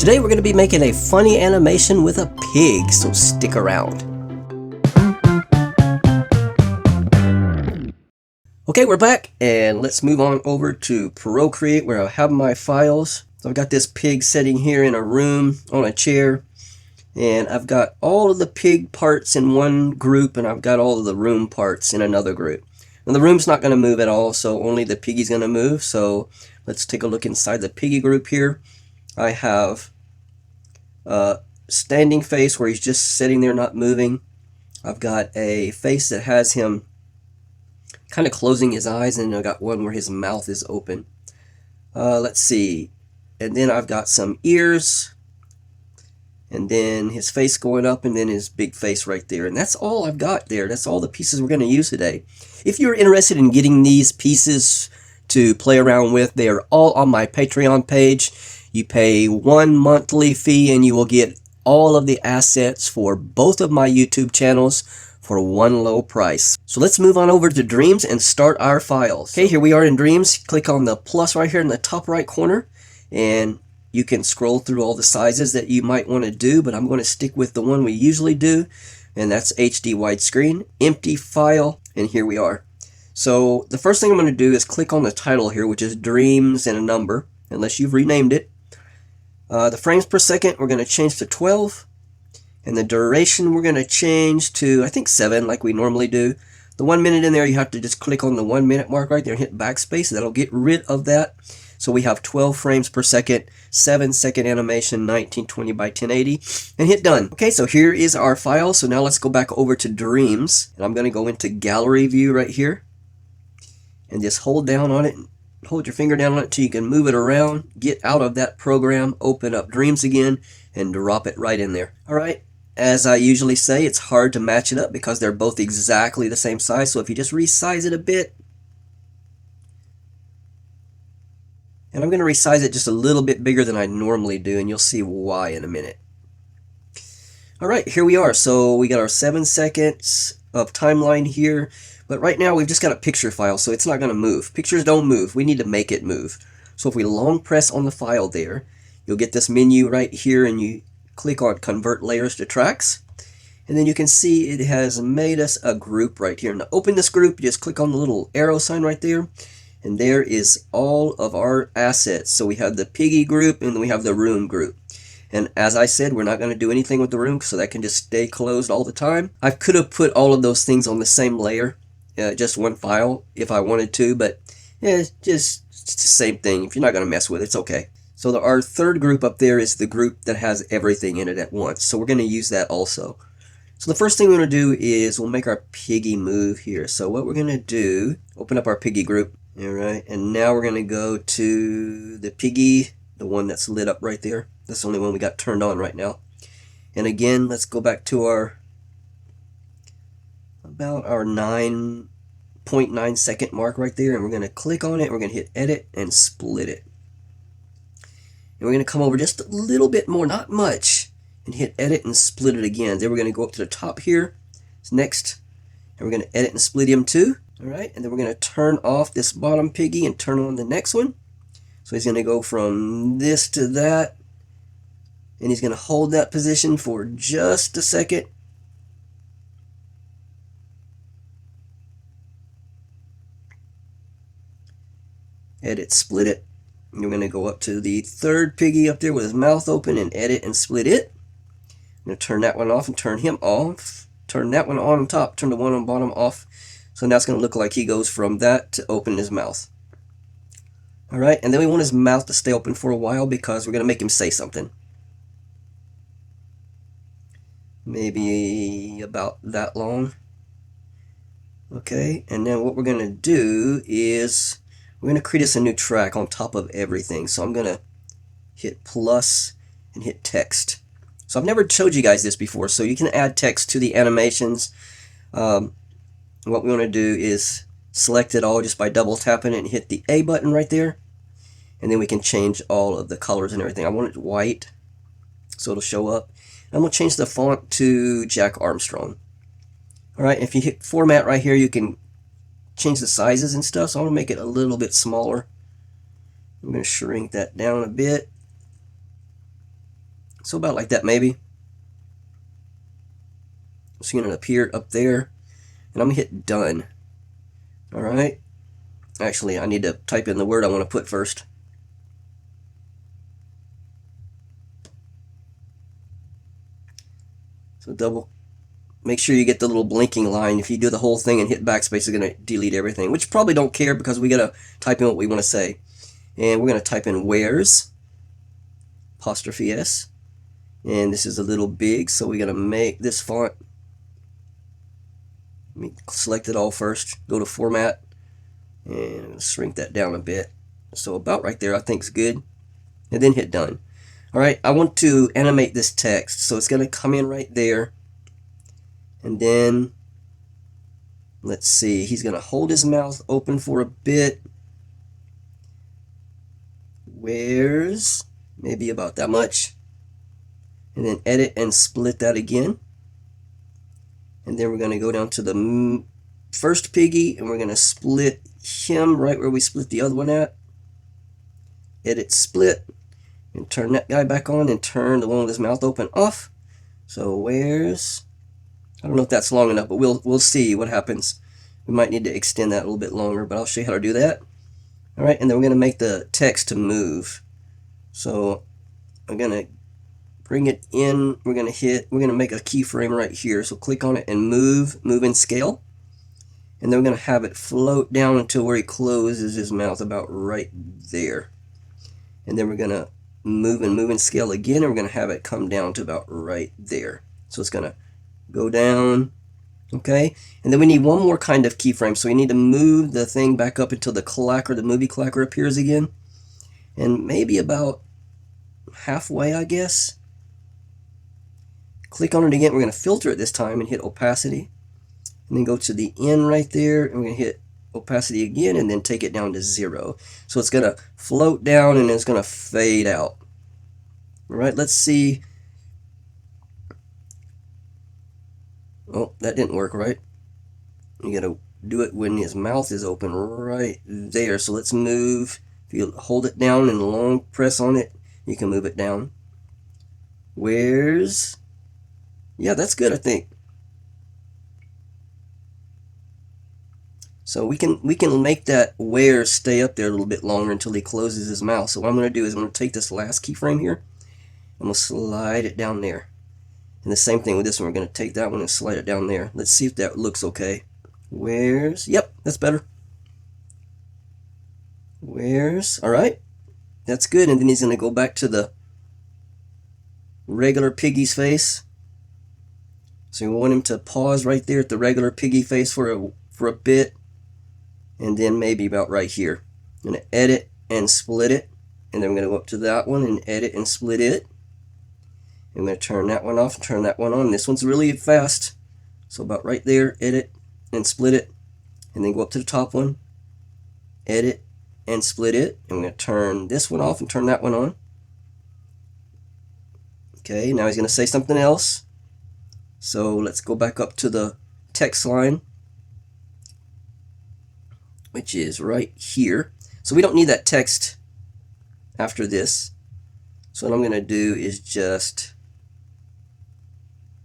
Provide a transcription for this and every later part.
Today we're going to be making a funny animation with a pig, so stick around. Okay, we're back, and let's move on over to Procreate where I have my files. So I've got this pig sitting here in a room on a chair, and I've got all of the pig parts in one group, and I've got all of the room parts in another group. Now the room's not going to move at all, so only the piggy's going to move. So let's take a look inside the piggy group here. I have a standing face where he's just sitting there not moving. I've got a face that has him kind of closing his eyes, and I've got one where his mouth is open. Let's see. And then I've got some ears, and then his face going up, and then his big face right there. And that's all I've got there. That's all the pieces we're going to use today. If you're interested in getting these pieces to play around with, they are all on my Patreon page. You pay one monthly fee, and you will get all of the assets for both of my YouTube channels for one low price. So let's move on over to Dreams and start our files. Okay, here we are in Dreams. Click on the plus right here in the top right corner, and you can scroll through all the sizes that you might want to do, but I'm going to stick with the one we usually do, and that's HD widescreen, empty file, and here we are. So the first thing I'm going to do is click on the title here, which is Dreams and a number, unless you've renamed it. The frames per second we're going to change to 12. And the duration we're going to change to, I think, 7, like we normally do. The 1 minute in there, you have to just click on the 1 minute mark right there and hit backspace. That'll get rid of that. So we have 12 frames per second, 7-second animation, 1920 by 1080, and hit done. Okay, so here is our file. So now let's go back over to Dreams. And I'm going to go into Gallery View right here. And just hold down on it. Hold your finger down on it until you can move it around. Get out of that program, open up Dreams again, and drop it right in there. All right. As I usually say, it's hard to match it up because they're both exactly the same size. So if you just resize it a bit, and I'm going to resize it just a little bit bigger than I normally do, and you'll see why in a minute. All right, here we are. So we got our 7 seconds of timeline here, but right now we've just got a picture file, so it's not going to move. Pictures don't move. We need to make it move. So if we long press on the file there, you'll get this menu right here, and you click on Convert Layers to Tracks, and then you can see it has made us a group right here. Now open this group, you just click on the little arrow sign right there, and there is all of our assets. So we have the piggy group, and then we have the room group. And as I said, we're not going to do anything with the room, so that can just stay closed all the time. I could have put all of those things on the same layer, just one file if I wanted to, but yeah, it's the same thing. If you're not going to mess with it, it's okay. So our third group up there is the group that has everything in it at once. So we're going to use that also. So the first thing we're going to do is we'll make our piggy move here. So what we're going to do, open up our piggy group. All right, and now we're going to go to the piggy, the one that's lit up right there. That's the only one we got turned on right now. And again, let's go back to about our 9.9 second mark right there, and we're going to click on it. We're going to hit edit and split it. And we're going to come over just a little bit more, not much, and hit edit and split it again. Then we're going to go up to the top here. It's next. And we're going to edit and split him too. All right. And then we're going to turn off this bottom piggy and turn on the next one. So he's going to go from this to that. And he's going to hold that position for just a second. Edit, split it. And we're going to go up to the third piggy up there with his mouth open and edit and split it. I'm going to turn that one off and turn him off. Turn that one on top, turn the one on bottom off. So now it's going to look like he goes from that to open his mouth. All right, and then we want his mouth to stay open for a while because we're going to make him say something. Maybe about that long. Okay, and then what we're going to do is we're going to create us a new track on top of everything. So I'm going to hit plus and hit text. So I've never showed you guys this before, so you can add text to the animations. What we want to do is select it all just by double tapping it and hit the A button right there. And then we can change all of the colors and everything. I want it white, so it'll show up. I'm going to change the font to Jack Armstrong. All right, if you hit format right here, you can change the sizes and stuff. So I'm going to make it a little bit smaller. I'm going to shrink that down a bit. So about like that maybe. It's going to appear up there. And I'm going to hit done. Alright. Actually, I need to type in the word I want to put first. So make sure you get the little blinking line. If you do the whole thing and hit backspace, it's going to delete everything, which you probably don't care because we got to type in what we want to say. And we're going to type in where's, apostrophe S. And this is a little big, so we're going to make this font. Let me select it all first. Go to format and shrink that down a bit. So about right there I think is good. And then hit done. Alright, I want to animate this text. So it's going to come in right there. And then, let's see, he's going to hold his mouth open for a bit. Where's, maybe about that much. And then edit and split that again. And then we're going to go down to the first piggy and we're going to split him right where we split the other one at. Edit split and turn that guy back on and turn the one with his mouth open off. So where's, I don't know if that's long enough, but we'll see what happens. We might need to extend that a little bit longer, but I'll show you how to do that. Alright, and then we're going to make the text to move. So I'm going to bring it in. We're going to make a keyframe right here. So click on it and move and scale. And then we're going to have it float down until where he closes his mouth, about right there. And then we're going to move and scale again, and we're going to have it come down to about right there. So it's going to go down, okay? And then we need one more kind of keyframe. So we need to move the thing back up until the clacker, the movie clacker, appears again. And maybe about halfway, I guess. Click on it again. We're going to filter it this time and hit opacity. And then go to the end right there, and we're going to hit opacity again, and then take it down to 0. So it's going to float down and it's going to fade out. All right, let's see. Oh, that didn't work right. You got to do it when his mouth is open right there. So let's move. If you hold it down and long press on it, you can move it down. Where's, yeah, that's good, I think. So we can make that where stay up there a little bit longer until he closes his mouth. So what I'm going to do is I'm going to take this last keyframe here. I'm going to slide it down there. And the same thing with this one. We're going to take that one and slide it down there. Let's see if that looks okay. Where's, yep, that's better. Where's, alright. That's good. And then he's going to go back to the regular piggy's face. So we want him to pause right there at the regular piggy face for a bit. And then maybe about right here. I'm going to edit and split it. And then we're going to go up to that one and edit and split it. I'm going to turn that one off and turn that one on. This one's really fast. So about right there, edit and split it. And then go up to the top one, edit and split it. I'm going to turn this one off and turn that one on. Okay, now he's going to say something else. So let's go back up to the text line, which is right here. So we don't need that text after this. So what I'm going to do is just...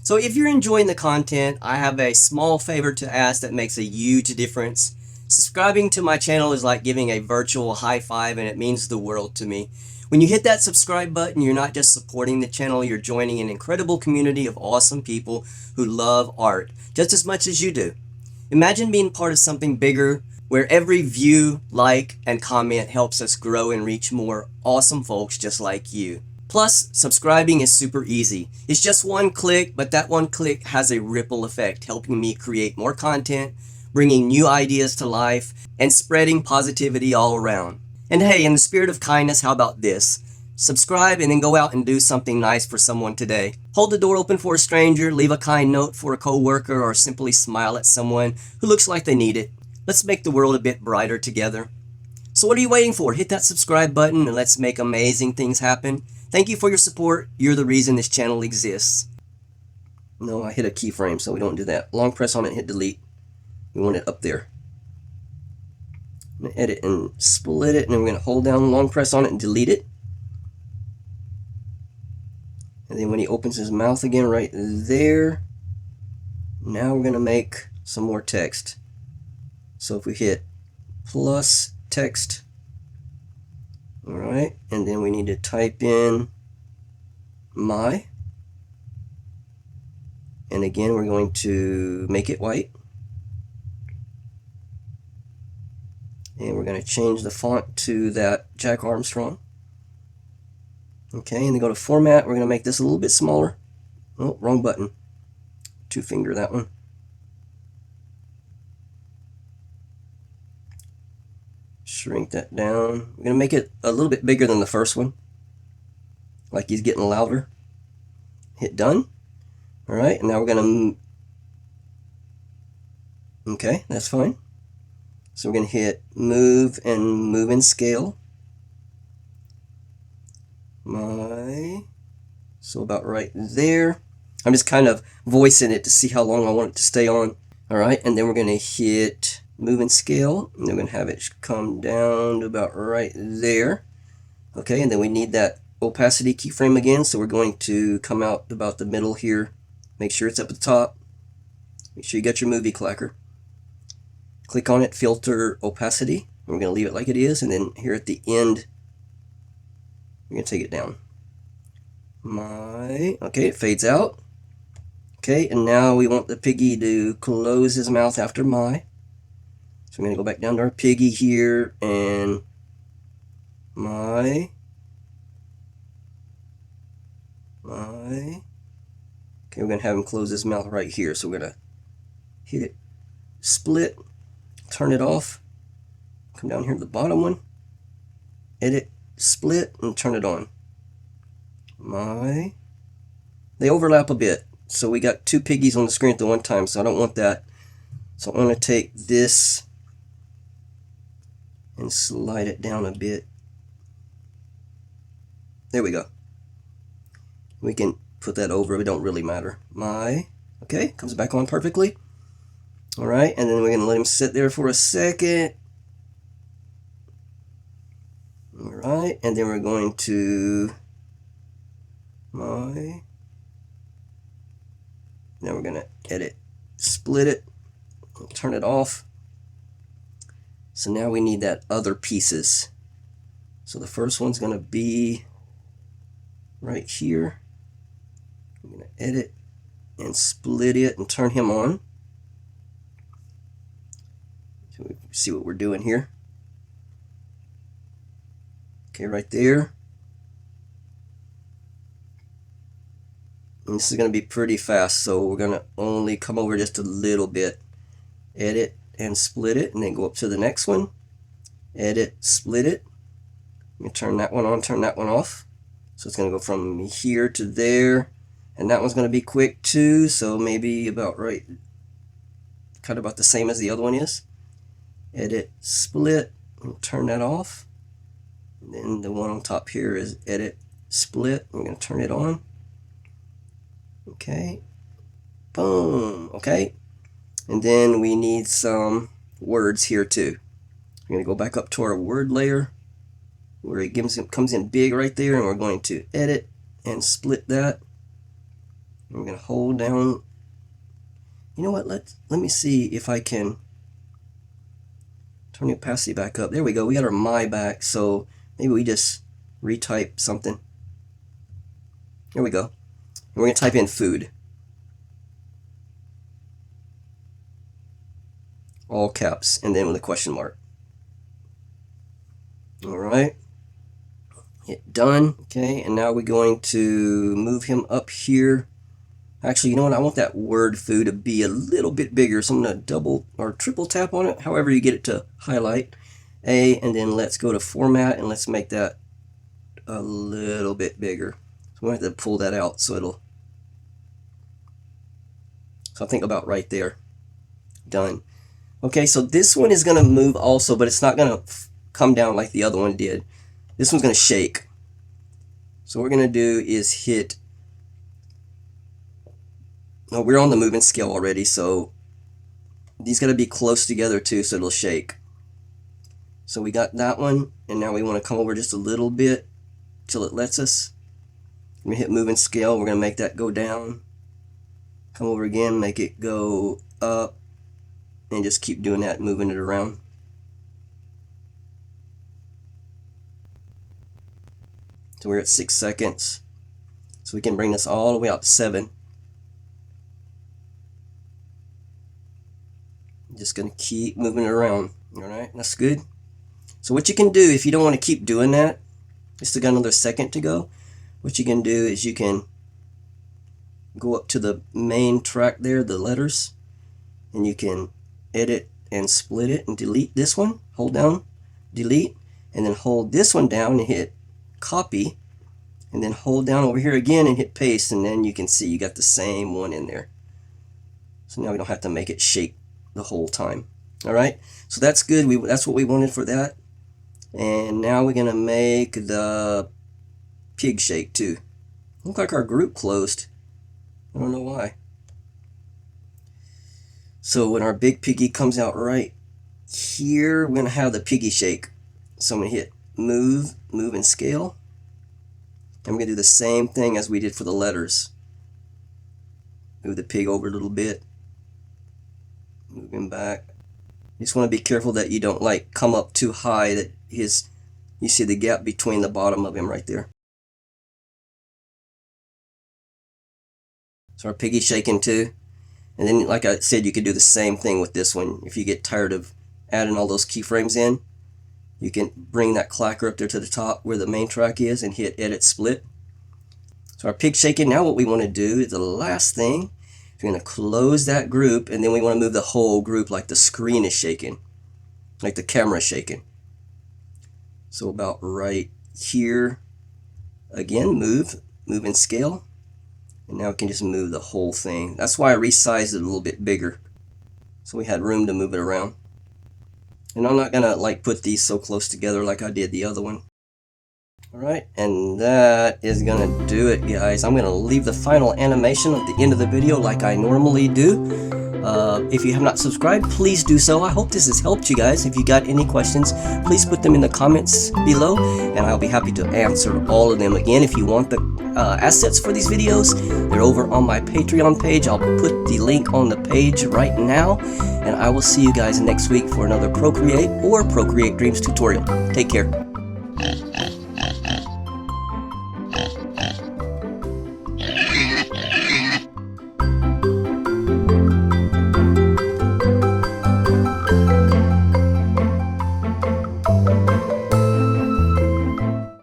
So if you're enjoying the content, I have a small favor to ask that makes a huge difference. Subscribing to my channel is like giving a virtual high five, and it means the world to me. When you hit that subscribe button, you're not just supporting the channel, you're joining an incredible community of awesome people who love art just as much as you do. Imagine being part of something bigger, where every view, like, and comment helps us grow and reach more awesome folks just like you. Plus, subscribing is super easy. It's just one click, but that one click has a ripple effect, helping me create more content, bringing new ideas to life, and spreading positivity all around. And hey, in the spirit of kindness, how about this? Subscribe and then go out and do something nice for someone today. Hold the door open for a stranger, leave a kind note for a coworker, or simply smile at someone who looks like they need it. Let's make the world a bit brighter together. So what are you waiting for? Hit that subscribe button and let's make amazing things happen. Thank you for your support. You're the reason this channel exists. No, I hit a keyframe, so we don't do that. Long press on it and hit delete. We want it up there. I'm going to edit and split it, and then we're going to hold down long press on it and delete it. And then when he opens his mouth again right there, now we're going to make some more text. So if we hit plus text, all right, and then we need to type in my, and again we're going to make it white, and we're going to change the font to that Jack Armstrong. Okay, and then go to format. We're going to make this a little bit smaller. Oh, wrong button. Two finger that one. Shrink that down. We're going to make it a little bit bigger than the first one, like he's getting louder. Hit done. All right, and now we're going to, okay, that's fine. So we're going to hit move and move in scale. So about right there. I'm just kind of voicing it to see how long I want it to stay on. All right, and then we're going to hit move and scale, and then we're going to have it come down to about right there. Okay, and then we need that opacity keyframe again, so we're going to come out about the middle here. Make sure it's up at the top. Make sure you got your movie clacker. Click on it, filter opacity. We're going to leave it like it is, and then here at the end, we're going to take it down. Okay, it fades out. Okay, and now we want the piggy to close his mouth after my. So we're going to go back down to our piggy here, and my. Okay, we're going to have him close his mouth right here. So we're going to hit it, split, turn it off, come down here to the bottom one, edit, split, and turn it on. They overlap a bit. So we got two piggies on the screen at the one time, so I don't want that. So I'm going to take this and slide it down a bit. There we go. We can put that over, it don't really matter. Okay, comes back on perfectly. All right, and then we're going to let him sit there for a second. All right, and then we're going to now we're going to edit, split it, turn it off. So now we need that other pieces. So the first one's going to be right here. I'm going to edit and split it and turn him on. So we see what we're doing here. Okay, right there. And this is going to be pretty fast, so we're going to only come over just a little bit. Edit and split it, and then go up to the next one. Edit, split it. I'm going to turn that one on, turn that one off. So it's going to go from here to there. And that one's going to be quick too, so maybe about right, kind of about the same as the other one is. Edit, split, and turn that off. And then the one on top here is edit, split. I'm going to turn it on. Okay, boom. Okay, and then we need some words here too. We're going to go back up to our word layer where it comes in big right there, and we're going to edit and split that. And we're going to hold down. You know what? Let me see if I can turn the opacity back up. There we go. We got our my back, so maybe we just retype something. There we go. And we're going to type in food. All caps, and then with a question mark. All right. Hit done. Okay, and now we're going to move him up here. Actually, you know what? I want that word food to be a little bit bigger, so I'm going to double or triple tap on it, however you get it to highlight. And then let's go to format, and let's make that a little bit bigger. So we're going to have to pull that out so it'll. So I think about right there. Done. Okay, so this one is going to move also, but it's not going to come down like the other one did. This one's going to shake. So what we're going to do is hit. No, we're on the moving scale already, so these got to be close together too, so it'll shake. So we got that one, and now we want to come over just a little bit till it lets us. Let me hit move and scale. We're going to make that go down. Come over again, make it go up, and just keep doing that, moving it around. So we're at 6 seconds. So we can bring this all the way out to 7. Just going to keep moving it around. Alright, that's good. So what you can do if you don't want to keep doing that, you still got another second to go. What you can do is you can go up to the main track there, the letters, and you can edit and split it and delete this one. Hold down, delete, and then hold this one down and hit copy, and then hold down over here again and hit paste, and then you can see you got the same one in there. So now we don't have to make it shake the whole time. Alright, so that's good. That's what we wanted for that. And now we're gonna make the pig shake too. Look like our group closed. I don't know why. So when our big piggy comes out right here, we're gonna have the piggy shake. So I'm gonna hit move and scale. And we're gonna do the same thing as we did for the letters. Move the pig over a little bit. Move him back. You just want to be careful that you don't like come up too high, that you see the gap between the bottom of him right there. So our piggy's shaking too. And then, like I said, you could do the same thing with this one. If you get tired of adding all those keyframes in, you can bring that clacker up there to the top where the main track is and hit edit split. So our pig's shaking. Now what we want to do is the last thing. We're going to close that group, and then we want to move the whole group like the screen is shaking, like the camera is shaking. So about right here, again, move and scale. And now we can just move the whole thing. That's why I resized it a little bit bigger, so we had room to move it around. And I'm not going to like put these so close together like I did the other one. Alright, and that is gonna do it, guys. I'm gonna leave the final animation at the end of the video like I normally do. If you have not subscribed, please do so. I hope this has helped you guys. If you got any questions, please put them in the comments below, and I'll be happy to answer all of them. Again, if you want the assets for these videos, they're over on my Patreon page. I'll put the link on the page right now, and I will see you guys next week for another Procreate or Procreate Dreams tutorial. Take care.